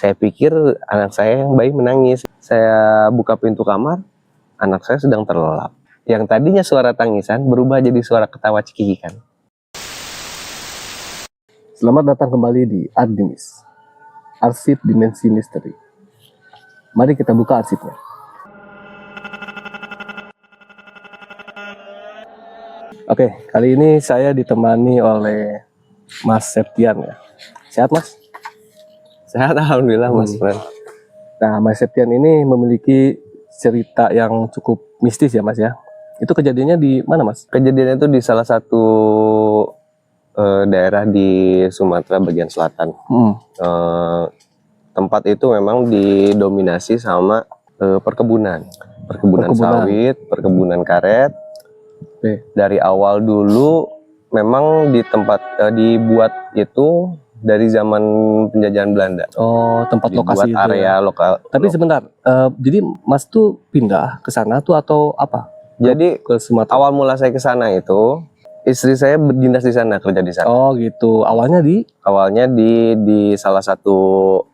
Saya pikir anak saya yang bayi menangis. Saya buka pintu kamar, anak saya sedang terlelap. Yang tadinya suara tangisan berubah jadi suara ketawa cekikikan. Selamat datang kembali di Ardinis, Arsip Dimensi Misteri. Mari kita buka arsipnya. Oke, kali ini saya ditemani oleh Mas Septian ya. Sehat Mas? Sehat alhamdulillah Mas Fred. Nah, Mas Septian ini memiliki cerita yang cukup mistis ya Mas ya. Itu kejadiannya di mana Mas? Kejadiannya itu di salah satu daerah di Sumatera bagian selatan. Tempat itu memang didominasi sama perkebunan sawit, perkebunan karet. Dari awal dulu memang di tempat dibuat itu dari zaman penjajahan Belanda. Oh, tempat dibuat lokasi itu area ya. lokal. Tapi sebentar, jadi Mas tuh pindah ke sana tuh atau apa? Jadi ke Sumatera. Awal mula saya ke sana itu istri saya berdinas di sana, kerja di sana. Oh gitu. Awalnya di salah satu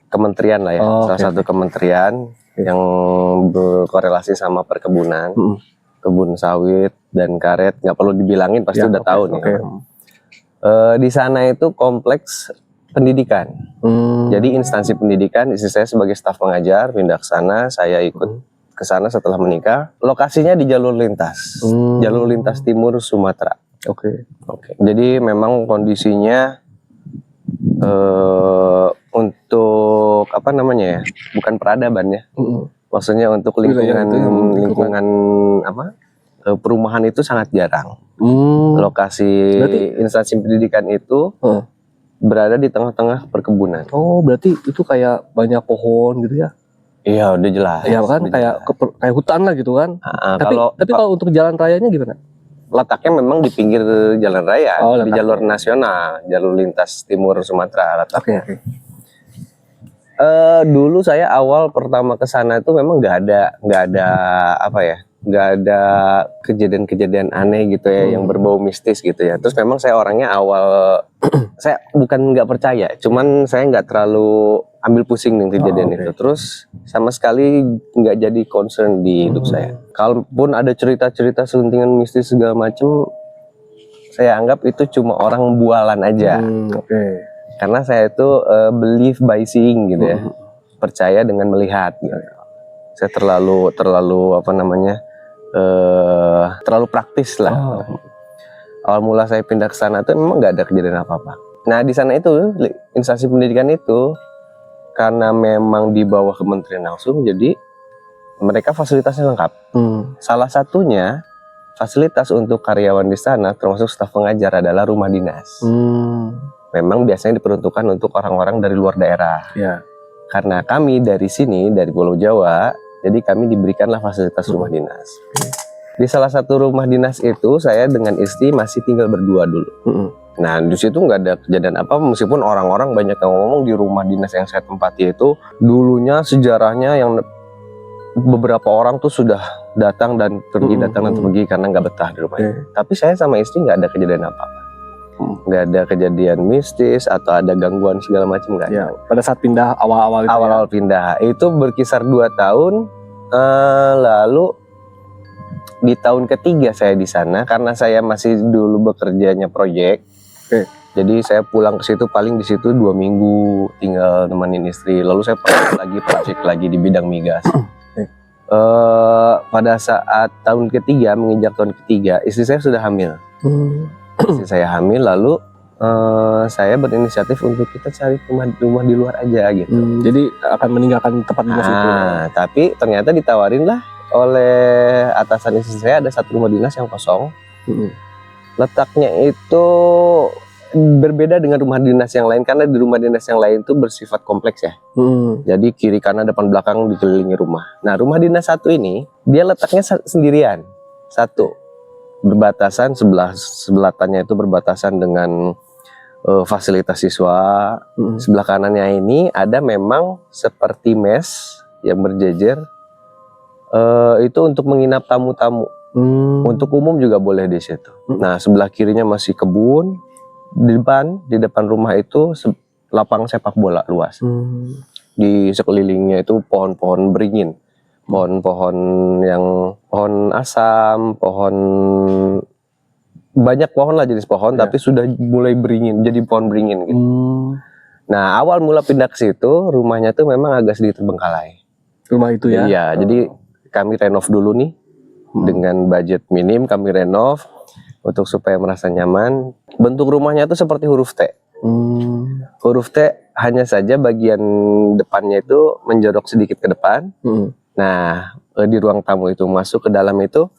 kementerian lah ya, satu kementerian yang berkorelasi sama perkebunan, kebun sawit dan karet. Nggak perlu dibilangin, pasti udah tahu nih. Di sana itu kompleks pendidikan. Jadi instansi pendidikan, istri saya sebagai staf pengajar pindah ke sana, saya ikut ke sana setelah menikah. Lokasinya di jalur lintas, jalur lintas timur Sumatera. Oke. Jadi memang kondisinya untuk apa namanya ya, bukan peradaban ya. Maksudnya untuk lingkungan apa? Perumahan itu sangat jarang. Lokasi instansi pendidikan itu berada di tengah-tengah perkebunan. Oh, berarti itu kayak banyak pohon gitu ya? Iya, udah jelas. Iya kan, kayak hutan lah gitu kan. Tapi kalau untuk jalan rayanya gimana? Letaknya memang di pinggir jalan raya, di jalur nasional, jalur lintas timur Sumatera letaknya. Dulu saya awal pertama ke sana itu memang nggak ada apa ya, nggak ada kejadian-kejadian aneh gitu ya, yang berbau mistis gitu ya. Terus memang saya orangnya awal saya bukan nggak percaya, cuman saya nggak terlalu ambil pusing dengan kejadian itu. Terus sama sekali nggak jadi concern di hidup saya. Kalaupun ada cerita-cerita selentingan mistis segala macem, saya anggap itu cuma orang bualan aja. Karena saya itu believe by seeing gitu ya, percaya dengan melihat. Gitu. Saya terlalu apa namanya, terlalu praktis lah. Awal mula saya pindah ke sana itu memang nggak ada kejadian apa-apa. Nah di sana itu instansi pendidikan itu karena memang di bawah kementerian langsung, jadi mereka fasilitasnya lengkap. Salah satunya fasilitas untuk karyawan di sana termasuk staf pengajar adalah rumah dinas. Memang biasanya diperuntukkan untuk orang-orang dari luar daerah. Karena kami dari sini, dari Pulau Jawa, jadi kami diberikanlah fasilitas rumah dinas. Di salah satu rumah dinas itu saya dengan istri masih tinggal berdua dulu. Nah di situ nggak ada kejadian apa, meskipun orang-orang banyak yang ngomong di rumah dinas yang saya tempati itu dulunya sejarahnya yang beberapa orang tuh sudah datang dan pergi, karena nggak betah di rumah. Tapi saya sama istri nggak ada kejadian apa-apa, nggak ada kejadian mistis atau ada gangguan segala macam, nggak ada. Pada saat pindah awal-awal pindah itu berkisar 2 tahun, lalu di tahun ketiga saya di sana karena saya masih dulu bekerjanya proyek. Jadi saya pulang ke situ paling di situ 2 minggu tinggal nemenin istri. Lalu saya proyek lagi di bidang migas. Pada saat tahun ketiga, menginjak tahun ketiga, istri saya sudah hamil. Istri saya hamil, lalu saya berinisiatif untuk kita cari rumah di luar aja gitu. Jadi akan meninggalkan tempat dinas itu. Tapi ternyata ditawarin lah oleh atasan istri saya, ada satu rumah dinas yang kosong. Letaknya itu berbeda dengan rumah dinas yang lain, karena di rumah dinas yang lain itu bersifat kompleks ya. Jadi kiri kanan depan belakang dikelilingi rumah. Nah rumah dinas satu ini dia letaknya sendirian, satu berbatasan sebelatannya itu berbatasan dengan fasilitas siswa. Sebelah kanannya ini ada memang seperti mes yang berjejer. Itu untuk menginap tamu-tamu. Untuk umum juga boleh di situ. Nah sebelah kirinya masih kebun. Di depan rumah itu lapangan sepak bola luas. Di sekelilingnya itu pohon-pohon beringin, pohon-pohon yang pohon asam, pohon banyak pohon lah jenis pohon, Ya. tapi sudah mulai beringin, jadi pohon beringin gitu. Nah awal mula pindah ke situ, rumahnya tuh memang agak sedikit terbengkalai. Rumah itu ya? Iya, jadi kami renov dulu nih dengan budget minim, kami renov untuk supaya merasa nyaman. Bentuk rumahnya tuh seperti huruf T. Huruf T hanya saja bagian depannya itu menjorok sedikit ke depan. Nah, di ruang tamu itu masuk ke dalam itu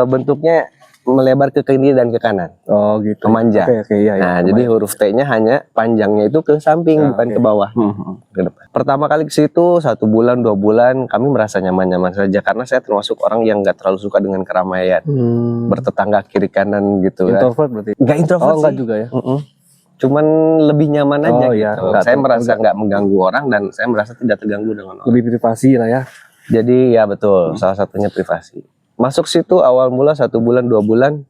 bentuknya melebar ke kiri dan ke kanan. Oh gitu. Memanjang. Oke, iya, Nah, jadi huruf T-nya hanya panjangnya itu ke samping, bukan ke bawah. Ke depan. Pertama kali ke situ 1 bulan 2 bulan kami merasa nyaman-nyaman saja karena saya termasuk orang yang nggak terlalu suka dengan keramaian, bertetangga kiri kanan gitu. Introvert berarti? Nggak introvert enggak sih. juga ya? Cuman lebih nyaman aja Oh, iya. gitu. Saya merasa nggak mengganggu orang dan saya merasa tidak terganggu dengan orang. Lebih privasi lah ya? Jadi ya betul, salah satunya privasi. Masuk situ awal mula 1 bulan 2 bulan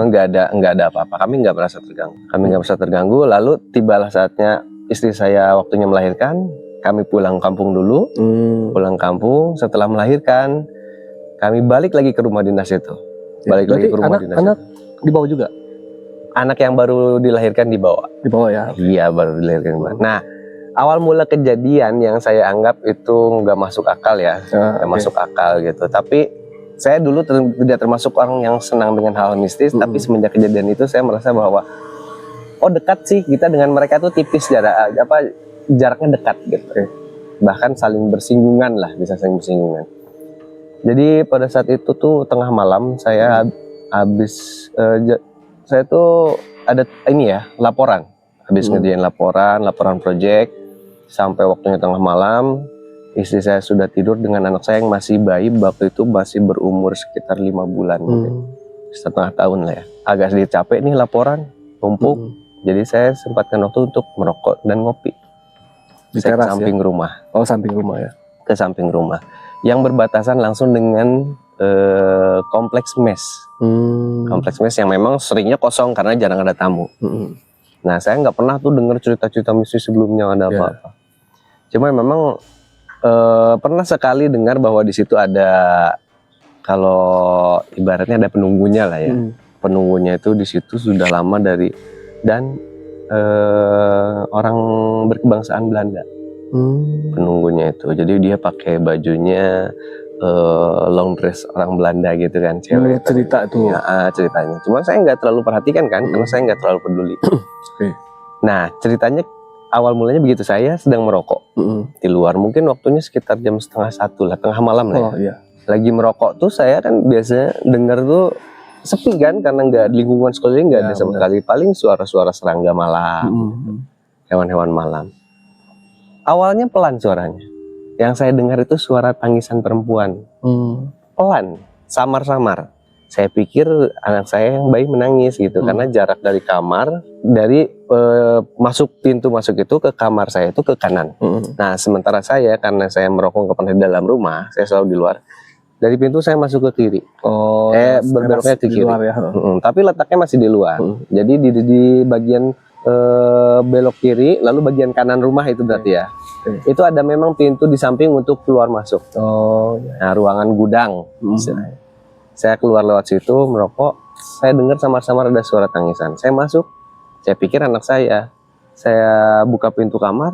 nggak ada apa-apa. Kami nggak merasa terganggu. Lalu tibalah saatnya istri saya waktunya melahirkan. Kami pulang kampung dulu. Pulang kampung setelah melahirkan, kami balik lagi ke rumah dinas itu. Balik lagi ke rumah dinas. Anak dibawa juga? Anak yang baru dilahirkan dibawa. Dibawa ya? Iya, baru dilahirkan. Nah, awal mula kejadian yang saya anggap itu nggak masuk akal ya, nggak masuk akal gitu. Tapi saya dulu tidak termasuk orang yang senang dengan hal mistis, tapi semenjak kejadian itu saya merasa bahwa dekat sih kita dengan mereka tuh tipis jaraknya dekat gitu. Bahkan saling bersinggungan lah, bisa saling bersinggungan. Jadi pada saat itu tuh tengah malam saya saya tuh ada laporan. Habis ngerjain laporan project, sampai waktunya tengah malam. Istri saya sudah tidur dengan anak saya yang masih bayi, waktu itu masih berumur sekitar 5 bulan, setengah tahun lah ya. Agak sedikit capek nih laporan, numpuk. Jadi saya sempatkan waktu untuk merokok dan ngopi. Di Saya ke teras samping rumah. Oh, samping rumah ya? Ke samping rumah. Yang berbatasan langsung dengan kompleks mes. Kompleks mes yang memang seringnya kosong karena jarang ada tamu. Nah, saya nggak pernah tuh dengar cerita-cerita mistis sebelumnya ada apa-apa. Cuma memang pernah sekali dengar bahwa di situ ada, kalau ibaratnya ada penunggunya lah ya. Penunggunya itu di situ sudah lama dan orang berkebangsaan Belanda. Penunggunya itu. Jadi dia pakai bajunya long dress orang Belanda gitu kan, cewek. Cerita tuh. Ya, ceritanya. Cuma saya nggak terlalu perhatikan kan, karena saya nggak terlalu peduli. Nah, ceritanya awal mulanya begitu, saya sedang merokok di luar, mungkin waktunya sekitar jam 12:30 lah, tengah malam lah ya. Lagi merokok tuh saya kan biasa dengar tuh sepi kan, karena nggak lingkungan sekeliling nggak ada sama sekali, paling suara-suara serangga malam, hewan-hewan malam. Awalnya pelan suaranya, yang saya dengar itu suara tangisan perempuan, pelan, samar-samar. Saya pikir anak saya yang bayi menangis gitu, karena jarak dari kamar, dari pintu masuk itu ke kamar saya itu ke kanan. Nah, sementara saya, karena saya merokok nggak pernah di dalam rumah, saya selalu di luar. Dari pintu saya masuk ke kiri. Berbeloknya ke kiri. Ya. Tapi letaknya masih di luar. Jadi di bagian belok kiri, lalu bagian kanan rumah itu berarti ya. Itu ada memang pintu di samping untuk keluar masuk. Nah, ruangan gudang. Saya keluar lewat situ merokok, saya dengar samar-samar ada suara tangisan. Saya masuk, saya pikir anak saya. Saya buka pintu kamar,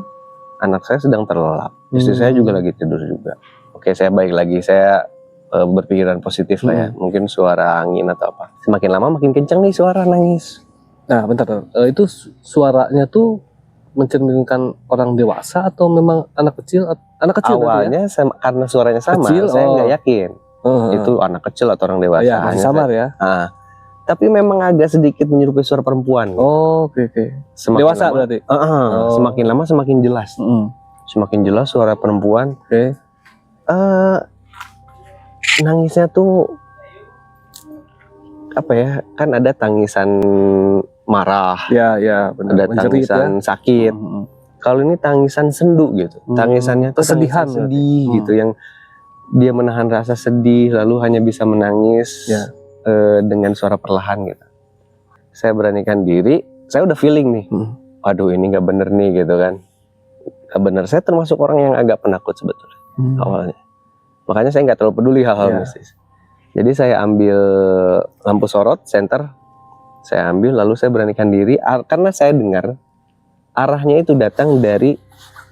anak saya sedang terlelap. Istri saya juga lagi tidur juga. Oke, saya balik lagi, saya berpikiran positif lah ya. Mungkin suara angin atau apa. Semakin lama makin kencang nih suara nangis. Nah, bentar. Itu suaranya tuh mencerminkan orang dewasa atau memang anak kecil? Anak kecil awalnya ya? Karena suaranya sama, kecil, saya nggak yakin. Itu anak kecil atau orang dewasa. Ya, masih samar ya. Tapi memang agak sedikit menyerupai suara perempuan. Oke. Dewasa lama, berarti? Semakin lama semakin jelas. Semakin jelas suara perempuan. Nangisnya tuh apa ya? Kan ada tangisan marah. Ya, benar. Ada tangisan sakit. Kalau ini tangisan sendu gitu. Tangisannya tuh kesedihan, sedih gitu, yang dia menahan rasa sedih lalu hanya bisa menangis dengan suara perlahan gitu. Saya beranikan diri, saya udah feeling nih, waduh ini nggak bener nih gitu kan. benar saya termasuk orang yang agak penakut sebetulnya awalnya. Makanya saya nggak terlalu peduli hal-hal Iya. mistis. Jadi saya ambil lampu sorot senter, saya ambil lalu saya beranikan diri karena saya dengar arahnya itu datang dari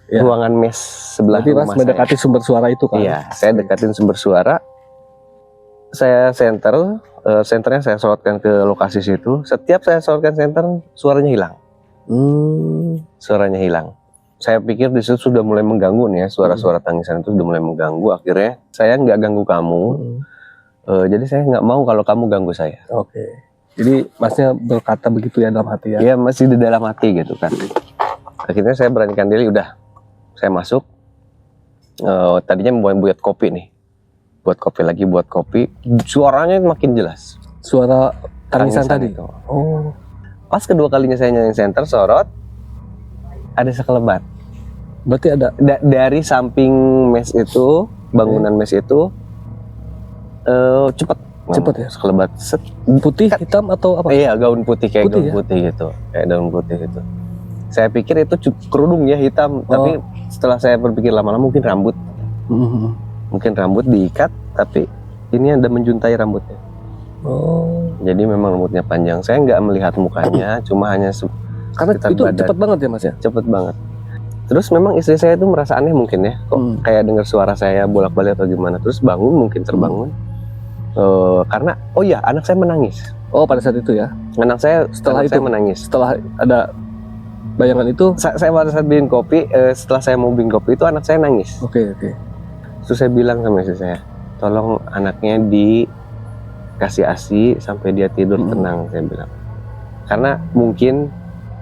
ruangan mes sebelah Berarti Mas rumah mendekati sumber suara itu kan? Iya, saya dekatin sumber suara. Saya senternya saya sorotkan ke lokasi situ. Setiap saya sorotkan senter, suaranya hilang. Suaranya hilang. Saya pikir di situ sudah mulai mengganggu nih ya, suara-suara tangisan itu sudah mulai mengganggu. Akhirnya saya nggak ganggu kamu. Jadi saya nggak mau kalau kamu ganggu saya. Oke. Jadi Masnya berkata begitu ya dalam hati ya? Iya, masih di dalam hati gitu kan. Akhirnya saya beranikan diri, udah saya masuk. Tadinya mau buat kopi nih, buat kopi. Suaranya makin jelas. Suara tangisan tadi. Itu. Oh. Pas kedua kalinya saya nyalain senter sorot, ada sekelebat. Berarti ada Dari samping mes itu, bangunan mes itu, cepet ya? Sekelebat. putih, hitam atau apa? Iya, gaun putih kayak Putih gaun ya? putih gitu, kayak daun putih gitu. Saya pikir itu kerudung ya hitam, tapi setelah saya berpikir lama-lama mungkin rambut. Mungkin rambut diikat, tapi ini ada menjuntai rambutnya. Oh. Jadi memang rambutnya panjang. Saya nggak melihat mukanya, cuma hanya Karena sekitar itu badan. cepat banget ya Mas ya? Cepet banget. Terus memang istri saya itu merasa aneh mungkin ya, kok kayak dengar suara saya bolak-balik atau gimana. Terus bangun, mungkin terbangun. Karena anak saya menangis. Oh, pada saat itu ya? Anak saya Setelah saya itu? menangis. Setelah ada bayangan itu? Saya pada saat bikin kopi, setelah saya mau bikin kopi itu anak saya nangis. Oke. Terus saya bilang sama istri saya, tolong anaknya dikasih ASI sampai dia tidur tenang, saya bilang. Karena mungkin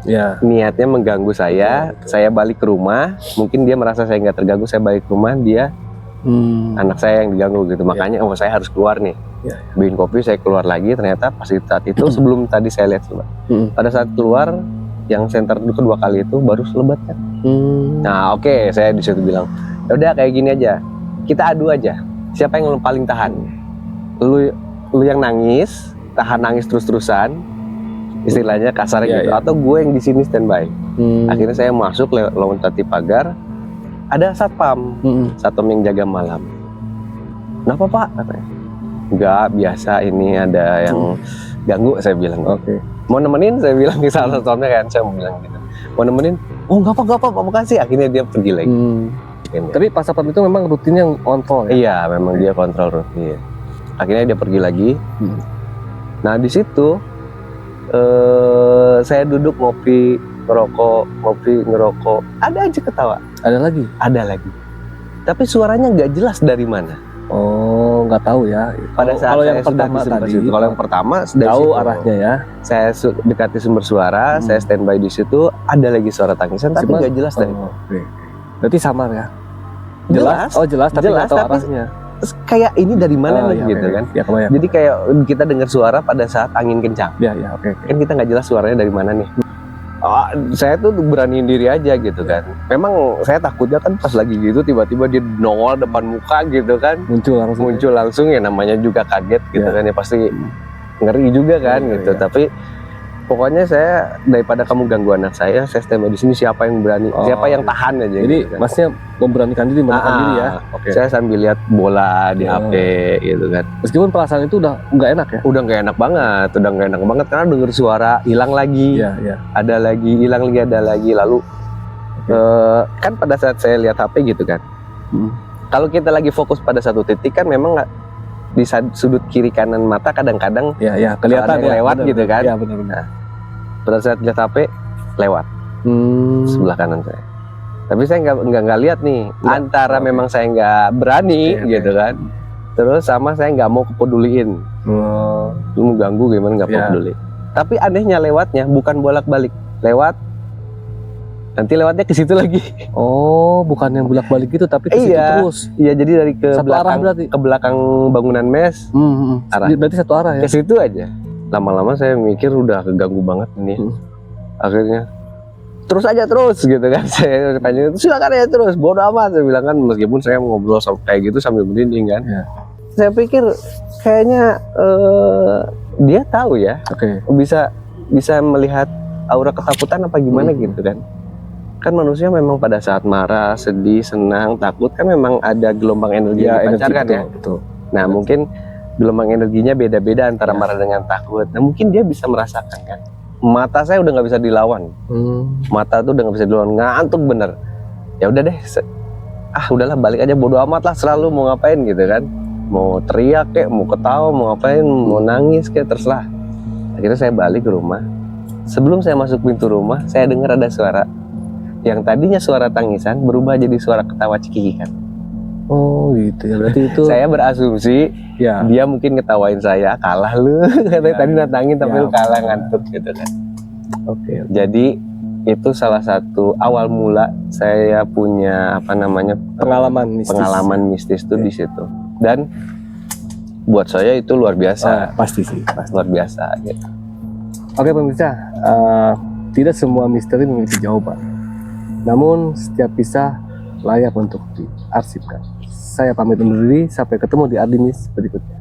Ya. niatnya mengganggu saya balik ke rumah, mungkin dia merasa saya nggak terganggu, saya balik ke rumah, dia anak saya yang diganggu gitu. Makanya saya harus keluar nih, bikin kopi, saya keluar lagi. Ternyata pas saat itu sebelum tadi saya lihat coba, pada saat keluar yang senter kedua kali itu baru selebat kan. Nah oke, saya di situ bilang, ya udah kayak gini aja, kita adu aja, siapa yang paling tahan. Lu yang nangis, tahan nangis terus-terusan, istilahnya kasarnya gitu, atau gue yang di sini standby. Akhirnya saya masuk loncati pagar, ada satpam yang jaga malam. Kenapa Pak? Katanya. Enggak, biasa ini ada yang ganggu, saya bilang. Oke. Mau nemenin, saya bilang ke salah satpamnya kan, saya mau bilang gitu. Mau nemenin? Oh nggak apa, makasih. Akhirnya dia pergi lagi. Tapi pas satpam itu memang rutinnya kontrol ya? Iya, memang dia kontrol rutin. Akhirnya dia pergi lagi. Nah di situ saya duduk ngopi, ngerokok, ada aja ketawa. Ada lagi. Tapi suaranya nggak jelas dari mana. Oh, nggak tahu ya. Pada saat kalau yang saya sudah pertama di tadi, situ, kalau yang pertama dari tahu situ, arahnya ya. saya dekati sumber suara, saya standby di situ, ada lagi suara tangisan, tapi nggak jelas dari mana. Oke. Berarti samar ya? Jelas. Oh jelas, tapi Jelas, nggak tahu tapi arahnya. Terus kayak ini dari mana nih ya, gitu kan? Ya, kebayang. Jadi kayak kita dengar suara pada saat angin kencang. Ya, oke. Kan kita nggak jelas suaranya dari mana nih. Saya tuh beraniin diri aja gitu kan. Memang saya takutnya kan pas lagi gitu tiba-tiba dia nongol depan muka gitu kan. Muncul langsung ya, namanya juga kaget gitu kan ya, pasti ngeri juga kan gitu. Tapi pokoknya saya daripada kamu ganggu anak saya standby di sini, siapa yang berani, siapa yang tahan aja. Jadi gitu kan. Masnya memberanikan diri, diri ya. Okay. Saya sambil lihat bola di HP gitu kan. Meskipun perasaan itu udah nggak enak ya. Udah nggak enak banget karena denger suara hilang lagi. Iya. Ada lagi, hilang lagi, ada lagi. Lalu kan pada saat saya lihat HP gitu kan. Kalau kita lagi fokus pada satu titik kan memang nggak di sudut kiri kanan mata kadang-kadang kelihatan ada yang lewat bener, gitu kan. Iya, benar. Pada saat lihat HP lewat sebelah kanan saya. Tapi saya nggak lihat nih, antara memang saya nggak berani gitu kan. Terus sama saya nggak mau kepeduliin. Lu mau ganggu gimana, nggak peduli. Tapi anehnya lewatnya bukan bolak-balik, lewat nanti lewatnya ke situ lagi. Oh, bukan yang bolak-balik itu, tapi ke situ terus. Iya, jadi dari ke satu belakang, arah berarti. Ke belakang bangunan mes. Arah. Berarti satu arah ya. Ke situ aja. Lama-lama saya mikir udah keganggu banget ini. Akhirnya terus aja gitu kan. Saya tanya, silakan aja terus, bodo amat, saya bilang kan, meskipun saya ngobrol kayak gitu sambil merinding kan. Saya pikir kayaknya dia tahu ya. Bisa melihat aura ketakutan apa gimana gitu kan. kan manusia memang pada saat marah, sedih, senang, takut kan memang ada gelombang energi yang dipancarkan ya. Betul. Nah mungkin gelombang energinya beda-beda antara marah dengan takut. Nah mungkin dia bisa merasakan kan. Mata saya udah nggak bisa dilawan. Mata tuh udah nggak bisa dilawan, ngantuk bener. Ya udah deh, udahlah balik aja, bodo amat lah, selalu mau ngapain gitu kan. Mau teriak kayak, mau ketawa, mau ngapain, mau nangis kayak, terserah. Akhirnya saya balik ke rumah. Sebelum saya masuk pintu rumah, saya dengar ada suara yang tadinya suara tangisan berubah jadi suara ketawa cekikikan. Oh gitu ya, berarti itu Saya berasumsi ya. dia mungkin ngetawain saya, kalah lu, katanya tadi nantangin tapi Ya. lu kalah, ngantuk gitu kan. Oke. Jadi itu salah satu awal mula saya punya pengalaman mistis tuh di situ. Dan buat saya itu luar biasa, Pasti sih, pasti. luar biasa gitu. Oke pemirsa, tidak semua misteri memiliki jawaban. Namun setiap kisah layak untuk diarsipkan. Saya pamit undur diri, sampai ketemu di Ardimis berikutnya.